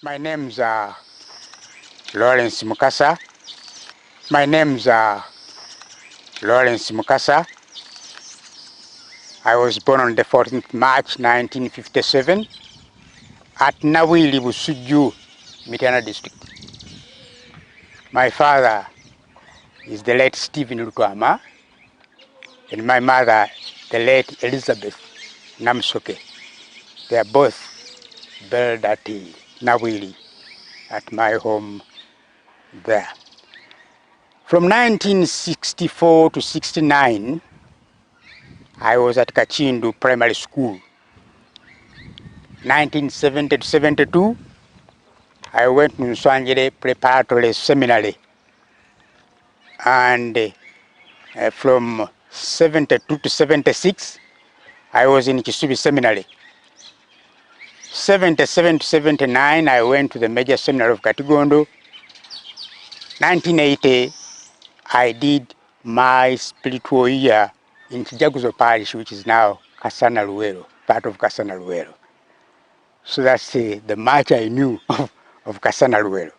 My name's Mukasa. My name's Mukasa. I was born on the 14th March 1957 at Nawili, Busuju, Mitana district. My father is the late Stephen Lutwama, and my mother, the late Elizabeth Namsoke. They are both buried at Nawili, at my home there. From 1964 to 69, I was at Kachindu Primary School. 1970 to 72, I went to Msgr Preparatory Seminary. And from 72 to 76, I was in Kisubi Seminary. 77 to 79, I went to the Major Seminary of Katigondo. 1980, I did my spiritual year in Kijaguzo Parish, which is now Kasana Luweero, part of Kasana Luweero. So that's the much I knew of Kasana Luweero.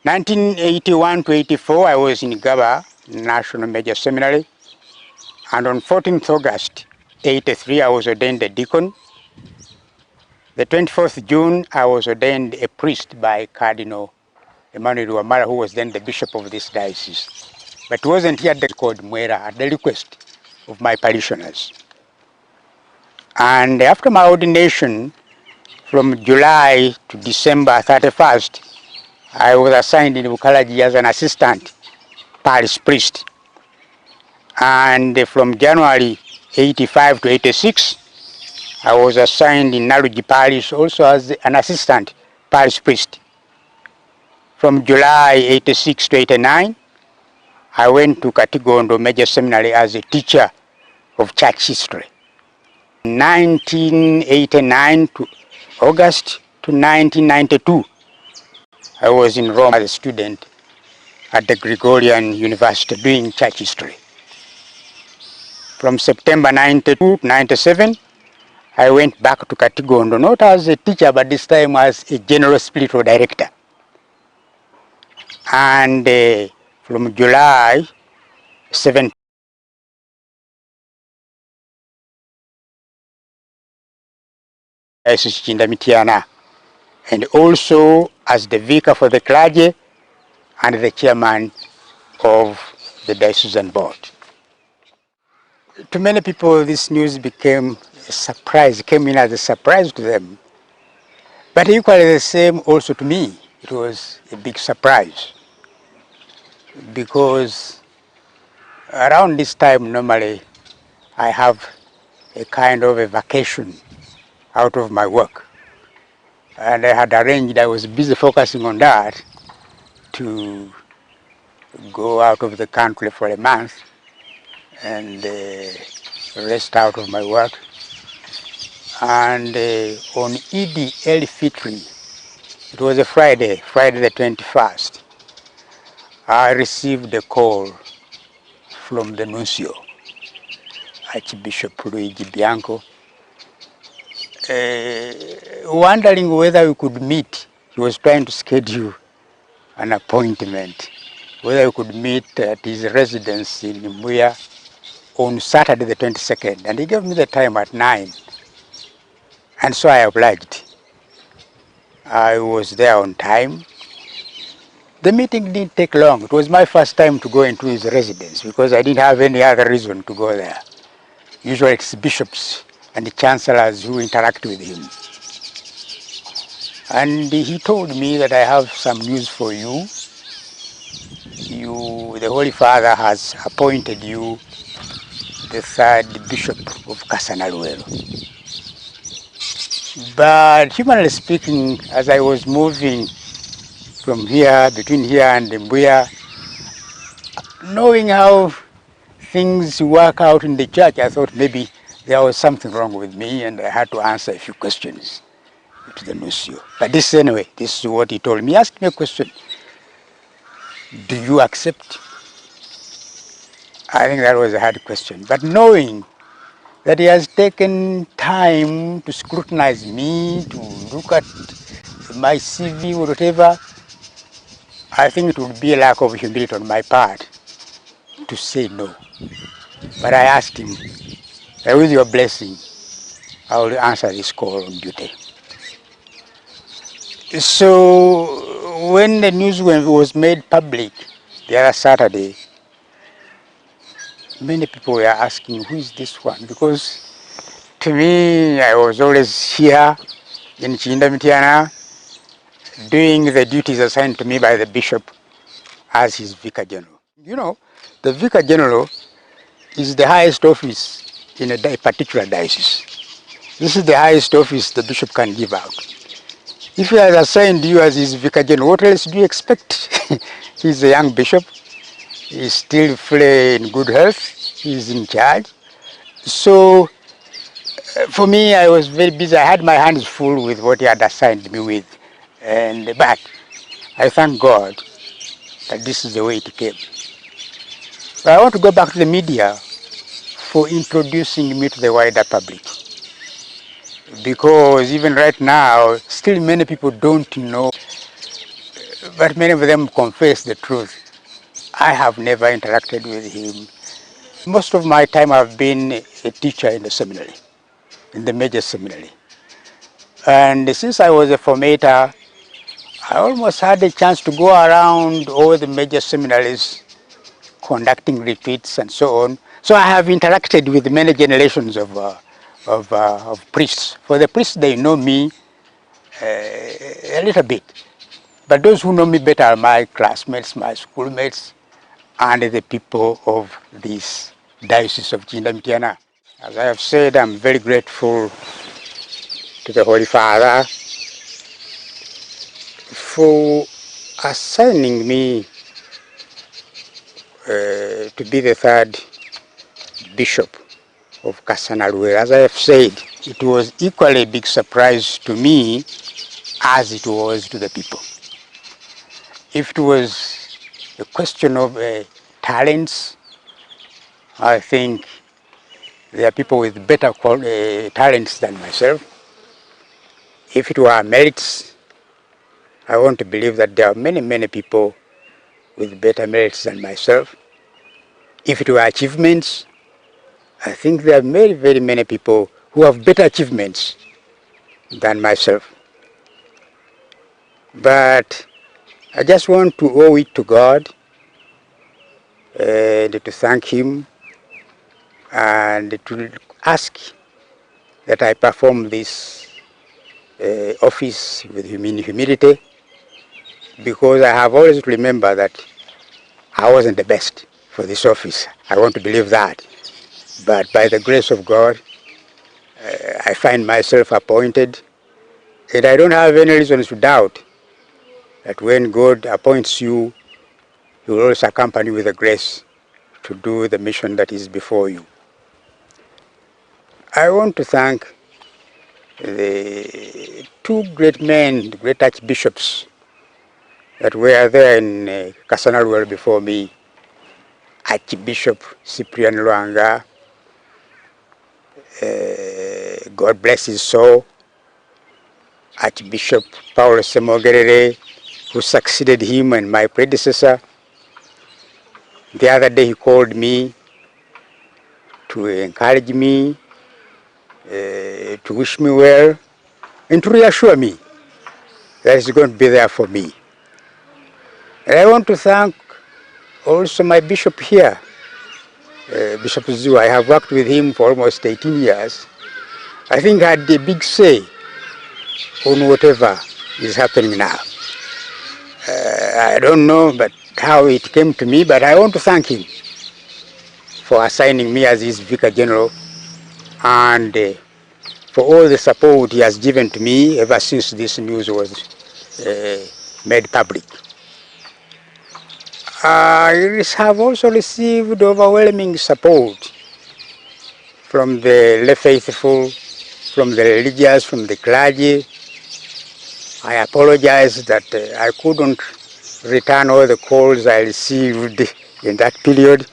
1981 to 84, I was in Gaba National Major Seminary. And on 14th August 83, I was ordained a deacon. The 24th June, I was ordained a priest by Cardinal Emmanuel Wamara, who was then the bishop of this diocese. But he wasn't here at the called Mwera at the request of my parishioners. And after my ordination, from July to December 31st, I was assigned in Bukalaji as an assistant parish priest. And from January 85 to 86, I was assigned in Naruji Parish also as an assistant parish priest. From July 86 to 89, I went to Katigondo Major Seminary as a teacher of church history. 1989 to August to 1992, I was in Rome as a student at the Gregorian University doing church history. From September 92 to 97, I went back to Katigondo, not as a teacher, but this time as a general spiritual director. And from July 7 Diocese Chinda-Mitiana, and also as the vicar for the clergy and the chairman of the diocesan board. To many people, this news became a surprise, came in as a surprise to them. But equally the same also to me. It was a big surprise because around this time normally I have a kind of a vacation out of my work. And I had arranged, I was busy focusing on that, to go out of the country for a month and rest out of my work. And on Eid el-Fitri, it was a Friday the 21st, I received a call from the nuncio, Archbishop Luigi Bianco, wondering whether we could meet. He was trying to schedule an appointment, whether we could meet at his residence in Mbuya on Saturday the 22nd. And he gave me the time at 9. And so I obliged. I was there on time. The meeting didn't take long. It was my first time to go into his residence because I didn't have any other reason to go there. Usually it's bishops and the chancellors who interact with him. And he told me that I have some news for you. The Holy Father has appointed you the third bishop of Kasana Luweero. But humanly speaking, as I was moving from here, between here and Mbuya, knowing how things work out in the church, I thought maybe there was something wrong with me and I had to answer a few questions to the nuncio. But this anyway, this is what he told me. He asked me a question. Do you accept? I think that was a hard question. But knowing that he has taken time to scrutinize me, to look at my CV or whatever, I think it would be a lack of humility on my part to say no. But I asked him, with your blessing, I will answer this call on duty. So when the news was made public the other Saturday, many people were asking, who is this one? Because to me, I was always here in Chinda-Mitiana doing the duties assigned to me by the bishop as his vicar general. You know, the vicar general is the highest office in a particular diocese. This is the highest office the bishop can give out. If he has assigned you as his vicar general, what else do you expect? He's a young bishop. He's still in good health. He's in charge. So for me, I was very busy. I had my hands full with what he had assigned me with. But I thank God that this is the way it came. But I want to go back to the media for introducing me to the wider public. Because even right now, still many people don't know, but many of them confess the truth. I have never interacted with him. Most of my time I've been a teacher in the seminary, in the major seminary. And since I was a formator, I almost had a chance to go around all the major seminaries, conducting retreats and so on. So I have interacted with many generations of priests. For the priests, they know me a little bit. But those who know me better are my classmates, my schoolmates, and the people of this Diocese of Chinda-Mitiana. As I have said, I'm very grateful to the Holy Father for assigning me to be the third bishop of Kasana Luweero. As I have said, it was equally a big surprise to me as it was to the people. If it was a question of talents, I think there are people with better talents than myself. If it were merits, I want to believe that there are many, many people with better merits than myself. If it were achievements, I think there are very, very many people who have better achievements than myself. But I just want to owe it to God and to thank Him and to ask that I perform this office with humility, because I have always remembered that I wasn't the best for this office. I want to believe that. But by the grace of God, I find myself appointed, and I don't have any reasons to doubt that when God appoints you, He will also accompany you with the grace to do the mission that is before you. I want to thank the two great men, the great archbishops that were there in Kasana Luweero before me, Archbishop Cyprian Lwanga, God bless his soul, Archbishop Paul Semogerere, who succeeded him and my predecessor. The other day he called me to encourage me, to wish me well, and to reassure me that he's going to be there for me. And I want to thank also my bishop here, Bishop Zhu. I have worked with him for almost 18 years. I think I had a big say on whatever is happening now. I don't know but how it came to me, but I want to thank him for assigning me as his Vicar General and for all the support he has given to me ever since this news was made public. I have also received overwhelming support from the lay faithful, from the religious, from the clergy. I apologize that I couldn't return all the calls I received in that period,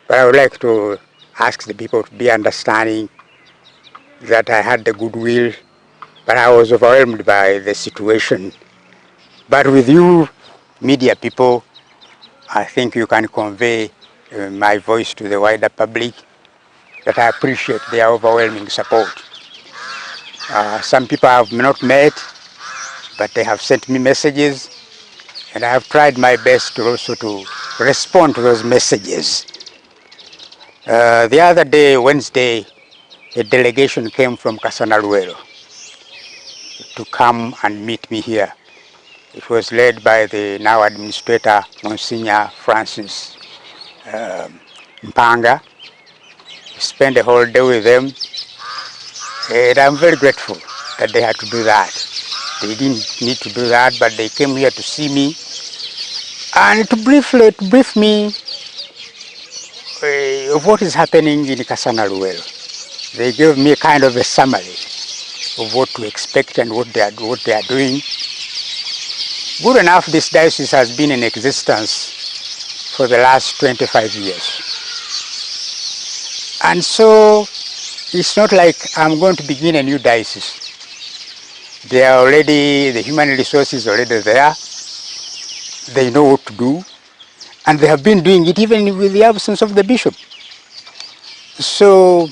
but I would like to ask the people to be understanding that I had the goodwill, but I was overwhelmed by the situation. But with you, media people, I think you can convey my voice to the wider public that I appreciate their overwhelming support. Some people I have not met, but they have sent me messages, and I have tried my best to also to respond to those messages. The other day, Wednesday, a delegation came from Kasana Luweero to come and meet me here. It was led by the now administrator, Msgr Francis Mpanga. We spent the whole day with them, and I'm very grateful that they had to do that. They didn't need to do that, but they came here to see me and to brief me of what is happening in Kasana Luweero. They gave me a kind of a summary of what to expect and what they are doing. Good enough, this diocese has been in existence for the last 25 years. And so it's not like I'm going to begin a new diocese. They are already, the human resources already there. They know what to do. And they have been doing it even with the absence of the bishop. So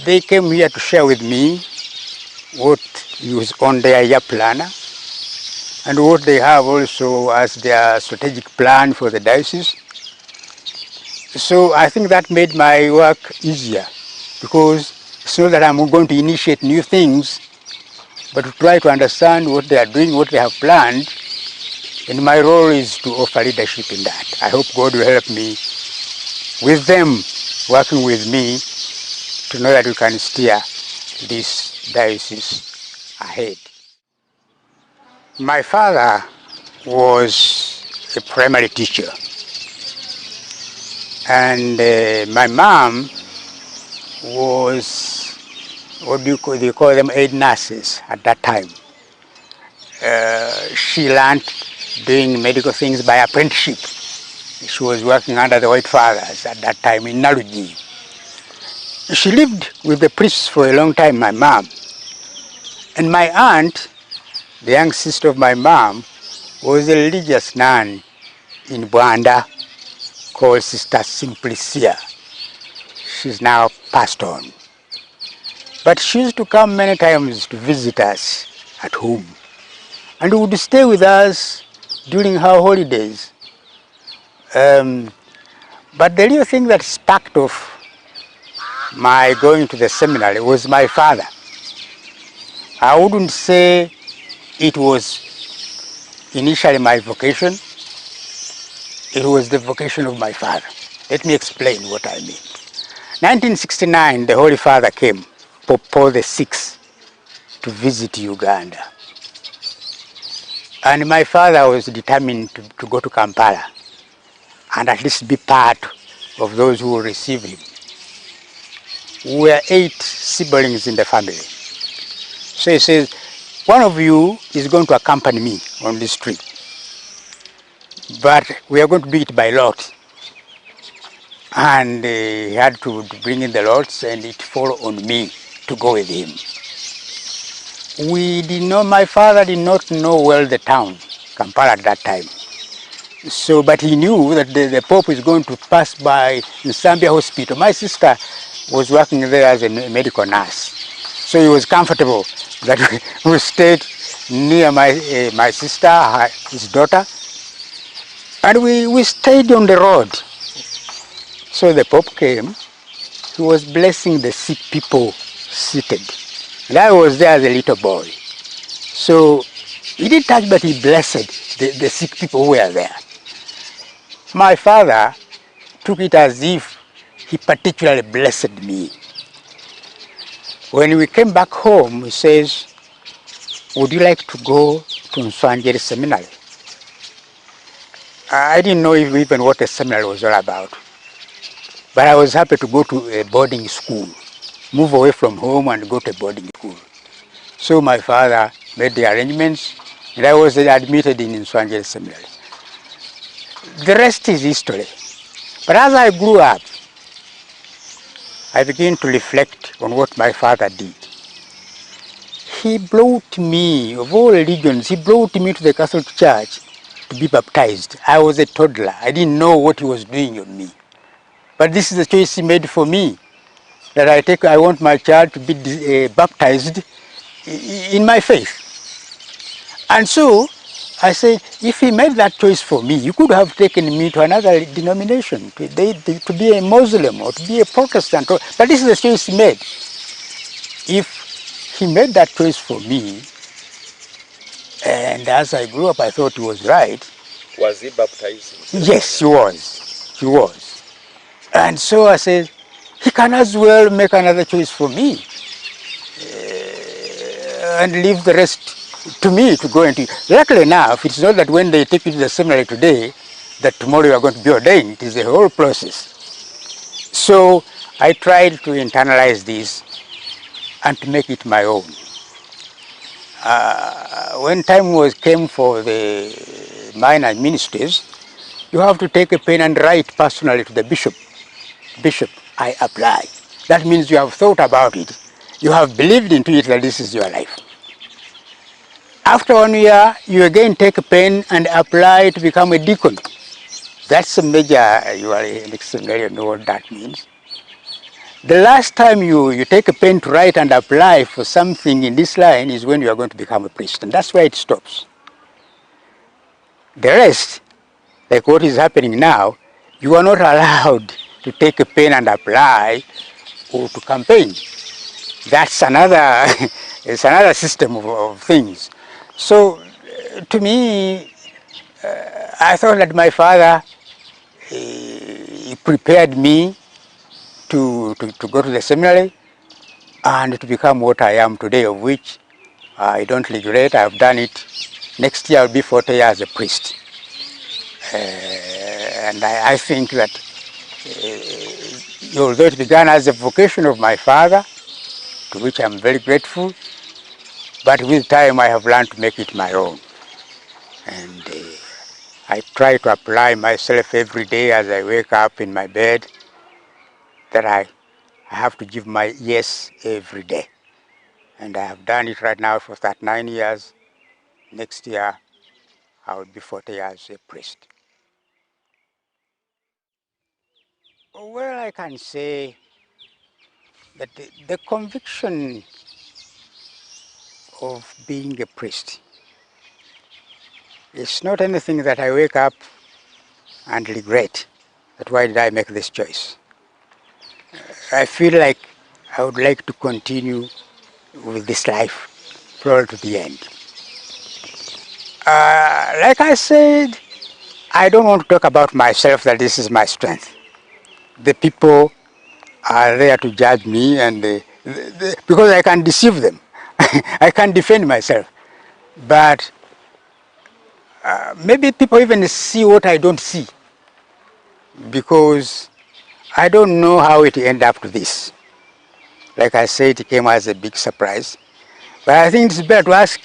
they came here to share with me what is on their year plan and what they have also as their strategic plan for the diocese. So I think that made my work easier, because it's not that I'm going to initiate new things, but to try to understand what they are doing, what they have planned, and my role is to offer leadership in that. I hope God will help me with them, working with me, to know that we can steer this diocese ahead. My father was a primary teacher, and my mom was, what do you call them, aid nurses at that time. She learned doing medical things by apprenticeship. She was working under the White Fathers at that time in Naluji. She lived with the priests for a long time, my mom. And my aunt, the young sister of my mom, was a religious nun in Bwanda called Sister Simplicia. She's now passed on. But she used to come many times to visit us at home and would stay with us during her holidays. But the real thing that sparked off my going to the seminary was my father. I wouldn't say it was initially my vocation, it was the vocation of my father. Let me explain what I mean. 1969, the Holy Father came, Pope Paul VI, to visit Uganda. And my father was determined to go to Kampala and at least be part of those who will receive him. We were 8 siblings in the family. So he says, one of you is going to accompany me on this trip, but we are going to do it by lot. And he had to bring in the lots, and it fell on me to go with him. My father did not know well the town, Kampala at that time. So, but he knew that the Pope is going to pass by Nsambia Hospital. My sister was working there as a medical nurse. So he was comfortable that we stayed near my sister, his daughter, and we stayed on the road. So the Pope came, he was blessing the sick people seated. And I was there as a little boy. So he didn't touch, but he blessed the sick people who were there. My father took it as if he particularly blessed me. When we came back home, he says, would you like to go to Msgr seminary? I didn't know even what a seminary was all about. But I was happy to go to a boarding school, move away from home and go to a boarding school. So my father made the arrangements, and I was admitted in Msgr seminary. The rest is history. But as I grew up, I began to reflect on what my father did. He brought me, of all religions, he brought me to the Catholic Church to be baptized. I was a toddler. I didn't know what he was doing on me. But this is the choice he made for me, that I want my child to be baptized in my faith. And so I said, if he made that choice for me, he could have taken me to another denomination, to be a Muslim or to be a Protestant. But this is the choice he made. If he made that choice for me, and as I grew up, I thought he was right. Was he baptized? Yes, he was. He was. And so I said, he can as well make another choice for me and leave the rest to me to go into. Luckily enough, it's not that when they take you to the seminary today, that tomorrow you are going to be ordained. It is a whole process. So I tried to internalize this and to make it my own. When time came for the minor ministries, you have to take a pen and write personally to the bishop. Bishop, I apply. That means you have thought about it. You have believed into it that this is your life. After 1 year, you again take a pen and apply to become a deacon. That's a major, you are an seminary, you know what that means. The last time you take a pen to write and apply for something in this line is when you are going to become a priest, and that's where it stops. The rest, like what is happening now, you are not allowed to take a pen and apply or to campaign. That's another, it's another system of things. So to me, I thought that my father he prepared me to go to the seminary and to become what I am today, of which I don't regret. I've done it. Next year I'll be 40 years a priest. And I think that although it began as a vocation of my father, to which I'm very grateful, but with time I have learned to make it my own. And I try to apply myself every day as I wake up in my bed, that I have to give my yes every day. And I have done it right now for 39 years. Next year, I will be 40 years a priest. Well, I can say that the conviction of being a priest is not anything that I wake up and regret that why did I make this choice. I feel like I would like to continue with this life probably to the end. Like I said, I don't want to talk about myself that this is my strength. The people are there to judge me, and because I can deceive them. I can defend myself. But maybe people even see what I don't see, because I don't know how it ended up to this. Like I said, it came as a big surprise. But I think it's better to ask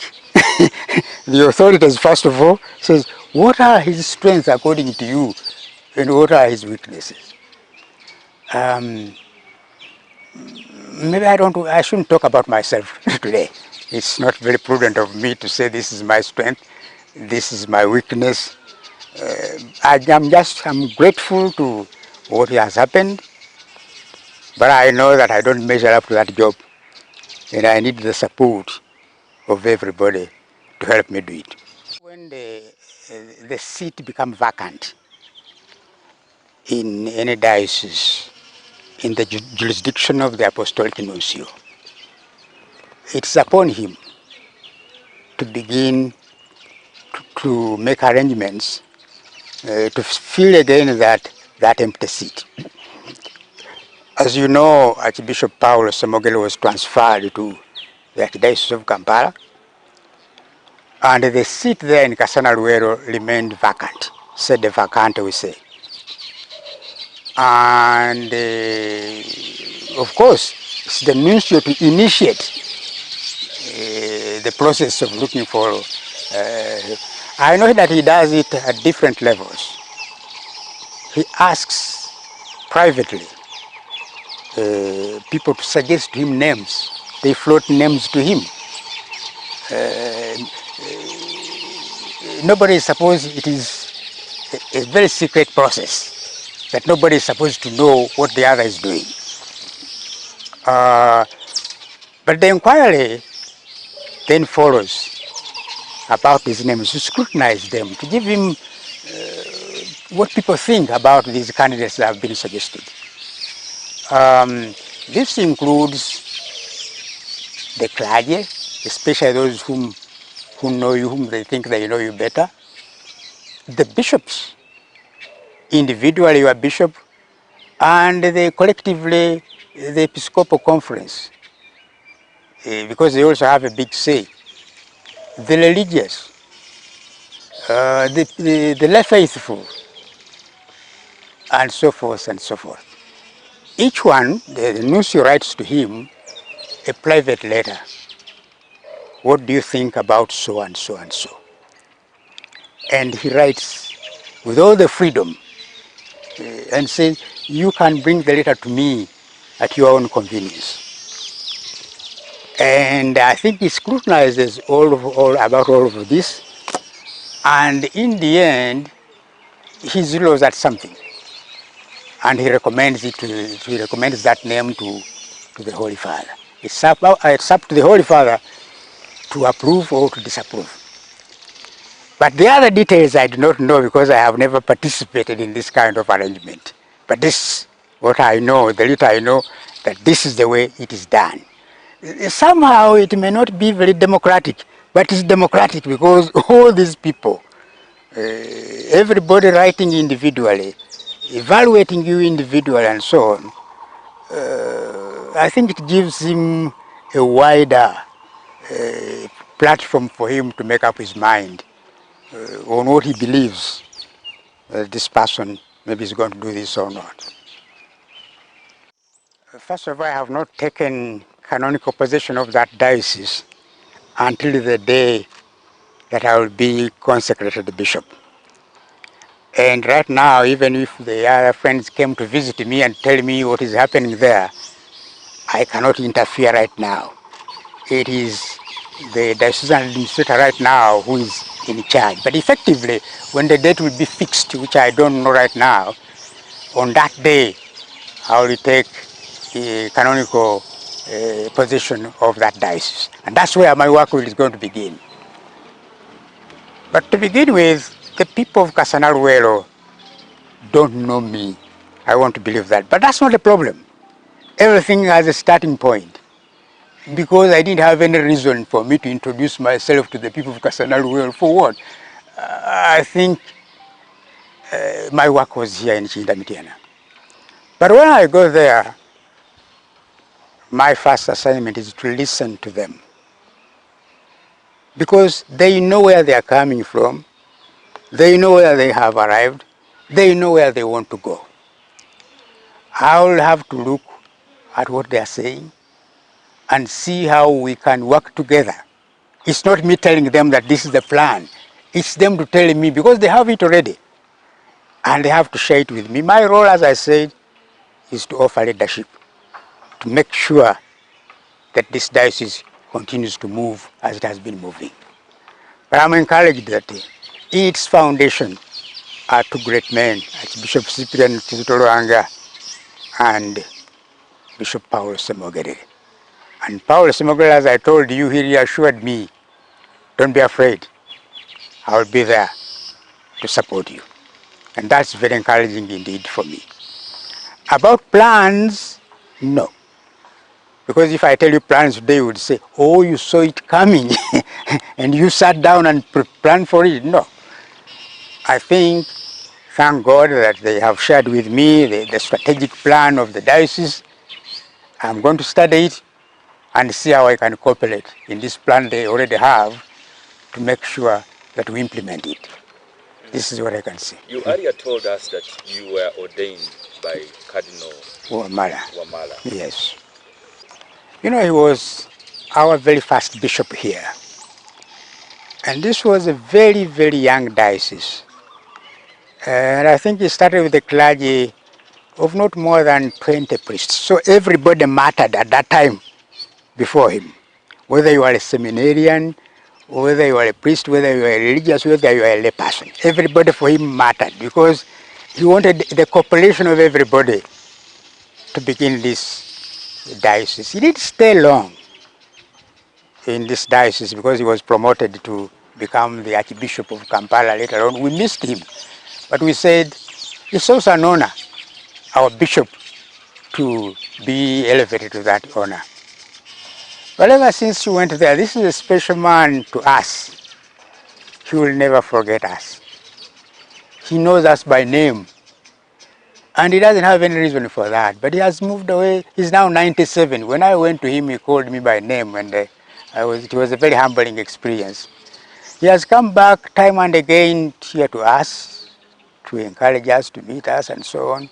the authorities first of all, says, what are his strengths according to you, and what are his weaknesses? Maybe I shouldn't talk about myself today. It's not very prudent of me to say this is my strength, this is my weakness. I'm grateful to what has happened, but I know that I don't measure up to that job, and I need the support of everybody to help me do it. When the seat becomes vacant in any diocese, in the jurisdiction of the apostolic nuncio, it's upon him to begin to make arrangements to fill again that empty seat. As you know, Archbishop Paulo Semogelo was transferred to the Archdiocese of Kampala, and the seat there in Kasana Luweero remained vacant, sede vacante we say. And of course, it's the nuncio to initiate the process of looking for. I know that he does it at different levels. He asks privately people to suggest to him names. They float names to him. Nobody is supposed, it is a very secret process that nobody is supposed to know what the other is doing. But the inquiry then follows about these names, to scrutinize them, to give him what people think about these candidates that have been suggested. This includes the clergy, especially those who know you, whom they think they know you better. The bishops, individually your bishop, and collectively the Episcopal Conference, because they also have a big say. The religious, the lay faithful, and so forth and so forth. Each one, the nuncio writes to him a private letter. What do you think about so and so and so? And he writes with all the freedom and says, you can bring the letter to me at your own convenience. And I think he scrutinizes all about all of this, and in the end, he zeroes at something, and he recommends that name to the Holy Father. It's up to the Holy Father to approve or to disapprove. But the other details I do not know, because I have never participated in this kind of arrangement. But this, what I know, the little I know, that this is the way it is done. Somehow it may not be very democratic, but it's democratic because all these people, everybody writing individually, evaluating you individually and so on, I think it gives him a wider platform for him to make up his mind on what he believes this person maybe is going to do this or not. First of all, I have not taken canonical possession of that diocese until the day that I will be consecrated bishop. And right now, even if the other friends came to visit me and tell me what is happening there, I cannot interfere right now. It is the diocesan administrator right now who is in charge. But effectively, when the date will be fixed, which I don't know right now, on that day, I will take canonical position of that diocese. And that's where my work is going to begin. But to begin with, the people of Kasana Luweero don't know me. I want to believe that. But that's not the problem. Everything has a starting point. Because I didn't have any reason for me to introduce myself to the people of Kasana Luweero. For what? I think my work was here in Chindamitiana. But when I go there, my first assignment is to listen to them. Because they know where they are coming from, they know where they have arrived, they know where they want to go. I will have to look at what they are saying and see how we can work together. It's not me telling them that this is the plan. It's them to tell me because they have it already. And they have to share it with me. My role, as I said, is to offer leadership, to make sure that this diocese continues to move as it has been moving. But I'm encouraged that its foundation are two great men, Archbishop Cyprian Kizito and Bishop Paul Semogere. And Paul Semogere, as I told you, he reassured me, don't be afraid, I will be there to support you. And that's very encouraging indeed for me. About plans, no. Because if I tell you plans today, you would say, oh, you saw it coming and you sat down and planned for it. No. I think, thank God that they have shared with me the strategic plan of the diocese. I'm going to study it and see how I can cooperate in this plan they already have to make sure that we implement it. This is what I can say. You earlier told us that you were ordained by Cardinal Wamala. Yes. You know, he was our very first bishop here. And this was a very, very young diocese. And I think he started with a clergy of not more than 20 priests. So everybody mattered at that time before him. Whether you are a seminarian, whether you are a priest, whether you are religious, whether you are a layperson. Everybody for him mattered because he wanted the cooperation of everybody to begin this diocese. He didn't stay long in this diocese because he was promoted to become the Archbishop of Kampala later on. We missed him, but we said it's also an honor, our bishop, to be elevated to that honor. But ever since he went there, this is a special man to us. He will never forget us. He knows us by name. And he doesn't have any reason for that. But he has moved away. He's now 97. When I went to him, he called me by name. And it was a very humbling experience. He has come back time and again here to us, to encourage us, to meet us, and so on.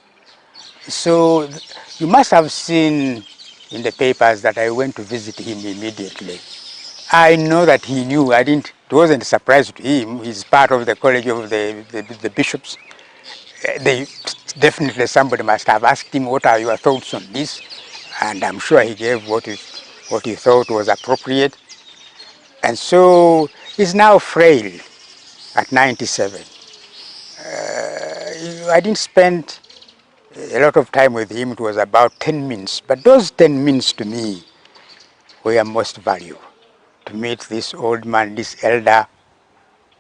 So you must have seen in the papers that I went to visit him immediately. I know that he knew. It wasn't a surprise to him. He's part of the college of the bishops. Definitely somebody must have asked him, what are your thoughts on this? And I'm sure he gave what he thought was appropriate. And so he's now frail at 97. I didn't spend a lot of time with him. It was about 10 minutes. But those 10 minutes to me were most valuable. To meet this old man, this elder,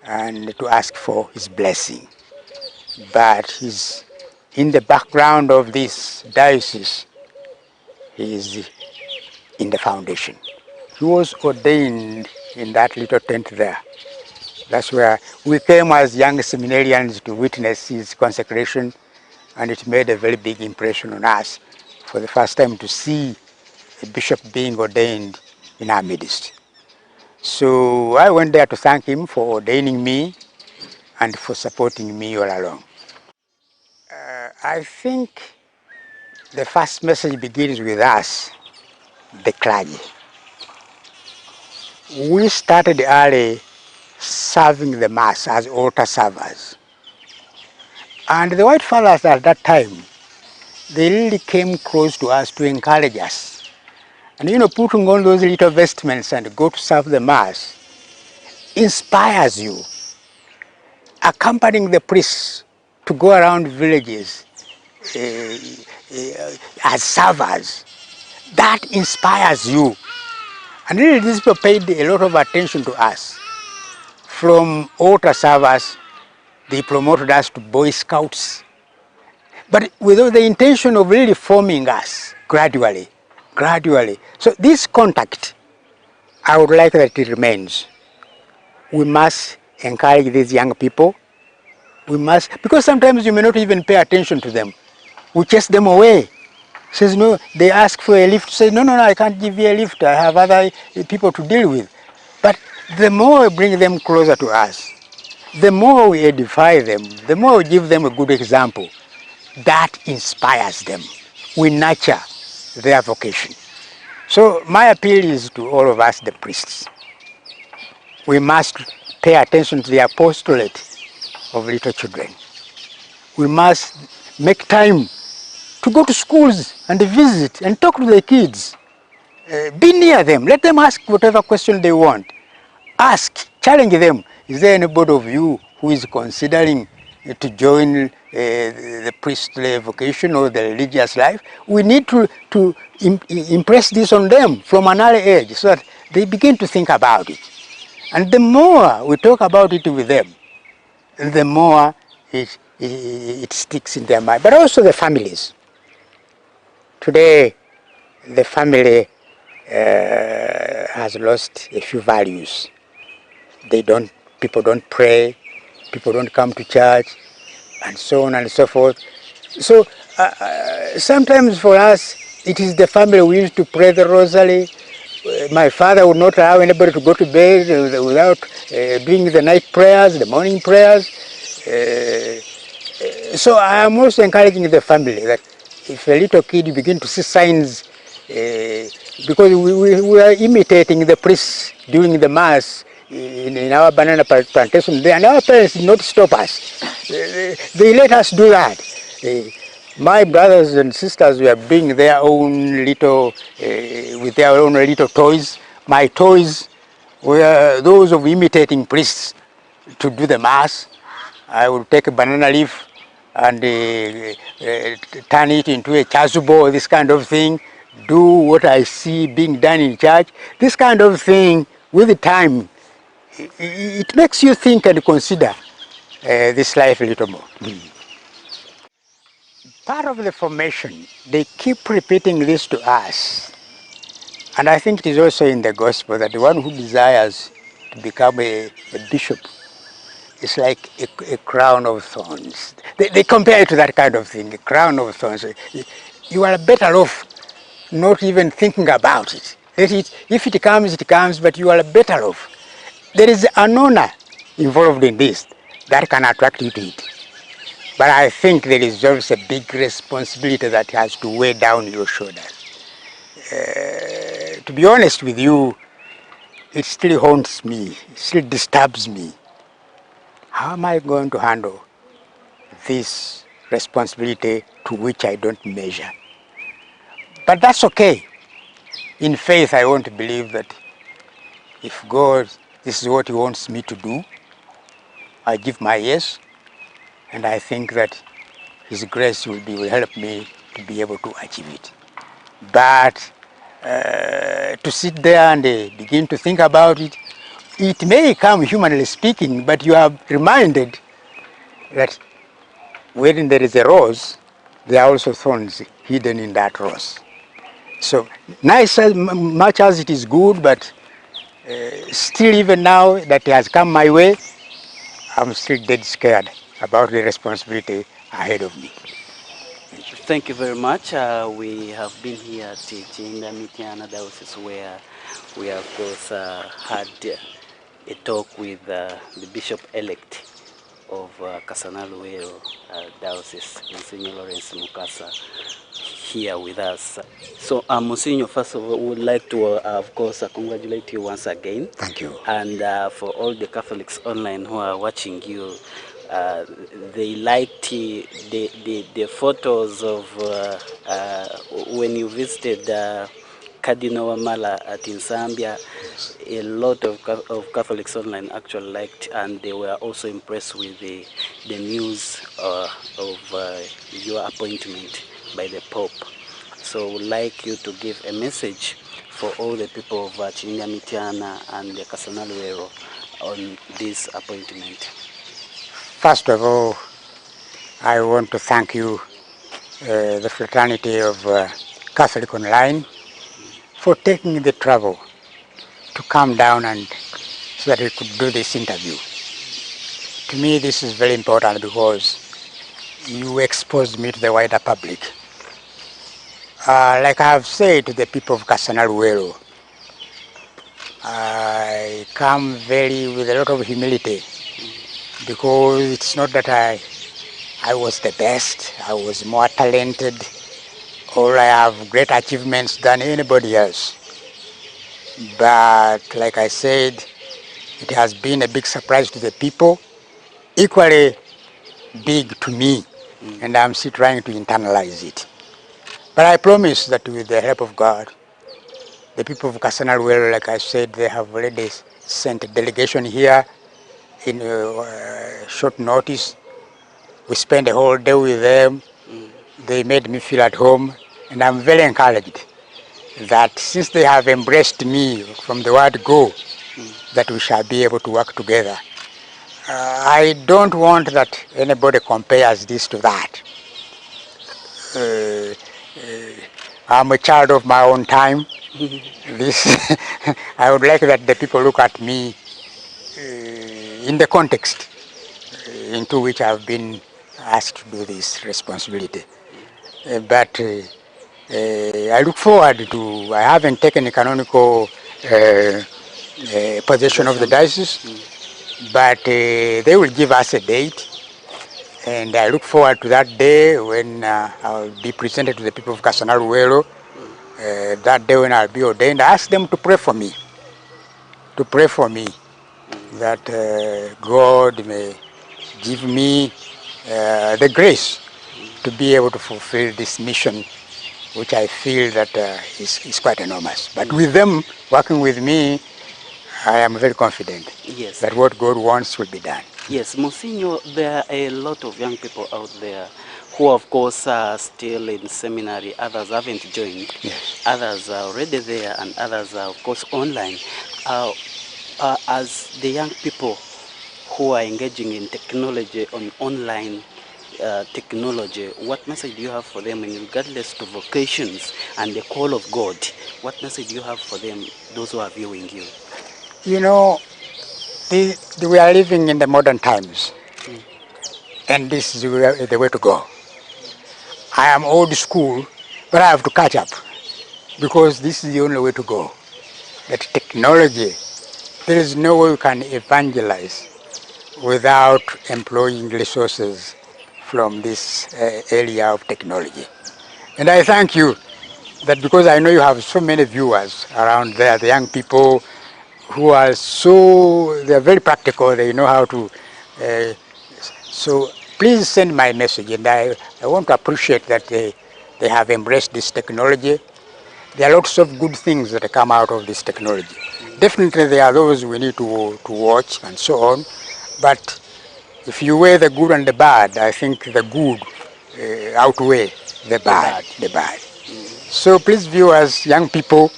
and to ask for his blessing. But he's in the background of this diocese. He is in the foundation. He was ordained in that little tent there. That's where we came as young seminarians to witness his consecration, and it made a very big impression on us for the first time to see a bishop being ordained in our midst. So I went there to thank him for ordaining me and for supporting me all along. I think the first message begins with us, the clergy. We started early serving the Mass as altar servers. And the White Fathers at that time, they really came close to us to encourage us. And putting on those little vestments and go to serve the Mass inspires you. Accompanying the priests to go around villages, as servers. That inspires you. And really these people paid a lot of attention to us. From altar servers, they promoted us to Boy Scouts. But with the intention of really forming us gradually. So this contact, I would like that it remains. We must encourage these young people. We must, because sometimes you may not even pay attention to them. We chase them away. Says no, they ask for a lift, say no, I can't give you a lift, I have other people to deal with. But the more we bring them closer to us, the more we edify them, the more we give them a good example, that inspires them. We nurture their vocation. So my appeal is to all of us, the priests. We must pay attention to the apostolate of little children. We must make time to go to schools and visit and talk to the kids. Be near them. Let them ask whatever question they want. Ask, challenge them. Is there anybody of you who is considering to join the priestly vocation or the religious life? We need to impress this on them from an early age so that they begin to think about it. And the more we talk about it with them, the more it sticks in their mind. But also the families. Today, the family has lost a few values. People don't pray, people don't come to church, and so on and so forth. So sometimes for us, it is the family we used to pray the rosary. My father would not allow anybody to go to bed without doing the night prayers, the morning prayers. So I am also encouraging the family that if a little kid begin to see signs, because we are imitating the priests during the mass in our banana plantation, and our parents did not stop us. They let us do that. My brothers and sisters were doing their own little, with their own little toys. My toys were those of imitating priests to do the mass. I would take a banana leaf and turn it into a chasuble, this kind of thing, do what I see being done in church. This kind of thing, with the time, it makes you think and consider this life a little more. Part of the formation, they keep repeating this to us. And I think it is also in the gospel that the one who desires to become a bishop is like a crown of thorns. They compare it to that kind of thing, a crown of thorns. You are better off not even thinking about it. If it comes, but you are better off. There is an honor involved in this that can attract you to it. But I think there is also a big responsibility that has to weigh down your shoulders. To be honest with you, it still haunts me, it still disturbs me. How am I going to handle this responsibility to which I don't measure? But that's okay. In faith, I want to believe that if God, this is what He wants me to do, I give my yes, and I think that His grace will help me to be able to achieve it. But to sit there and begin to think about it, it may come, humanly speaking, but you are reminded that when there is a rose, there are also thorns hidden in that rose. So nice as much as it is good, but still even now that it has come my way, I'm still dead scared about the responsibility ahead of me. Thank you very much. We have been here at Ugandan Diocese where we have both had a talk with the Bishop-elect of Kasana Luweero Diocese, Msgr Lawrence Mukasa, here with us. So Msgr, first of all, we would like to, of course, congratulate you once again. Thank you. And for all the Catholics online who are watching you, they liked the photos of when you visited Cardinal Wamala at in Zambia, a lot of Catholics Online actually liked, and they were also impressed with the news of your appointment by the Pope. So I would like you to give a message for all the people of Chinya Mitiana and the Kasana Luweero on this appointment. First of all, I want to thank you, the fraternity of Catholic Online, for taking the trouble to come down and so that we could do this interview. To me, this is very important because you exposed me to the wider public. Like I have said to the people of Kasana Luweero, I come with a lot of humility, because it's not that I was the best, I was more talented, or I have great achievements than anybody else. But like I said, it has been a big surprise to the people, equally big to me, and I'm still trying to internalize it. But I promise that with the help of God, the people of Kasana Luweero, like I said, they have already sent a delegation here in short notice. We spent a whole day with them. They made me feel at home, and I'm very encouraged that since they have embraced me from the word go, that we shall be able to work together. I don't want that anybody compares this to that. I'm a child of my own time. This, I would like that the people look at me in the context into which I've been asked to do this responsibility. But I look forward to, I haven't taken a canonical possession of the diocese, but they will give us a date, and I look forward to that day when I'll be presented to the people of Kasana Luweero. That day when I'll be ordained, I ask them to pray for me, that God may give me the grace to be able to fulfill this mission, which I feel that is quite enormous. But with them working with me, I am very confident that what God wants will be done. Yes, Monsignor, there are a lot of young people out there who, of course, are still in seminary. Others haven't joined. Yes. Others are already there, and others are, of course, online. As the young people who are engaging in technology, on online technology, what message do you have for them in regardless to vocations and the call of God? What message do you have for them, those who are viewing you? You know, we are living in the modern times, and this is the way to go. I am old school, but I have to catch up, because this is the only way to go. That technology, there is no way we can evangelize without employing resources from this area of technology. And I thank you that, because I know you have so many viewers around there, the young people who are they're very practical, they know how to, so please send my message, and I want to appreciate that they have embraced this technology. There are lots of good things that come out of this technology. Definitely there are those we need to watch and so on, but if you weigh the good and the bad, I think the good outweigh the bad. So please, viewers, young people,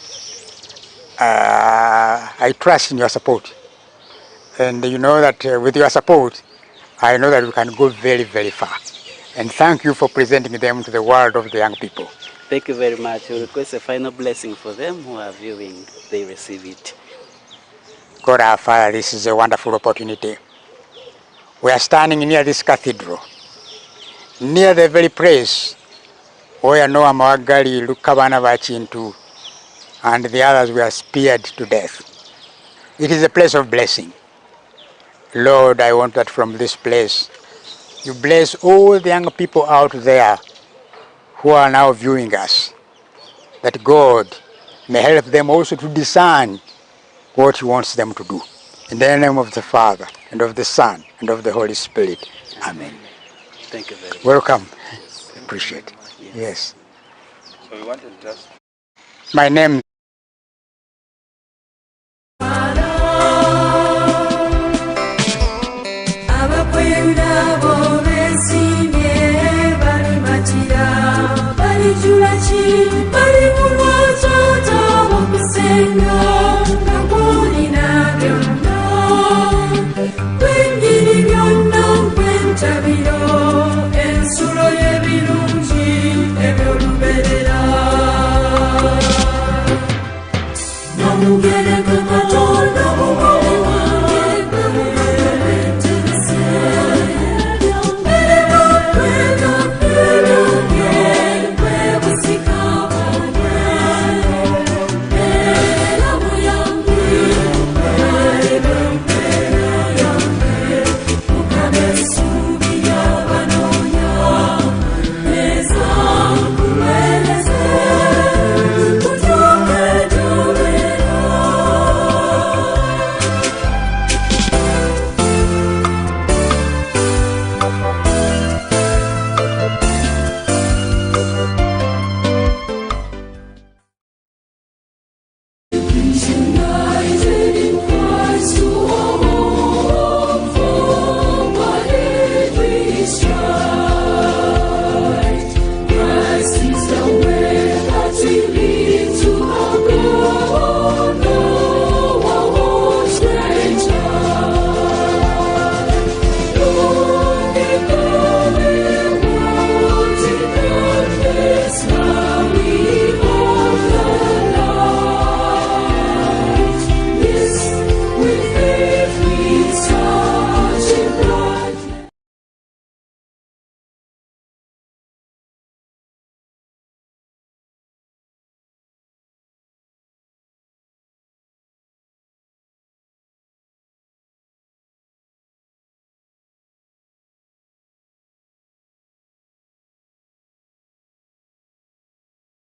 I trust in your support. And you know that with your support, I know that we can go very, very far. And thank you for presenting them to the world of the young people. Thank you very much. We request a final blessing for them who are viewing. They receive it. God our Father, this is a wonderful opportunity. We are standing near this cathedral, near the very place where Noah Mawagali, Lukabana Bachintu, and the others were speared to death. It is a place of blessing. Lord, I want that from this place, you bless all the young people out there who are now viewing us, that God may help them also to discern what He wants them to do. In the name of the Father, and of the Son, and of the Holy Spirit. Amen. Thank you very much. Welcome. Appreciate it. Yes. So we wanted just... My name Mukasa.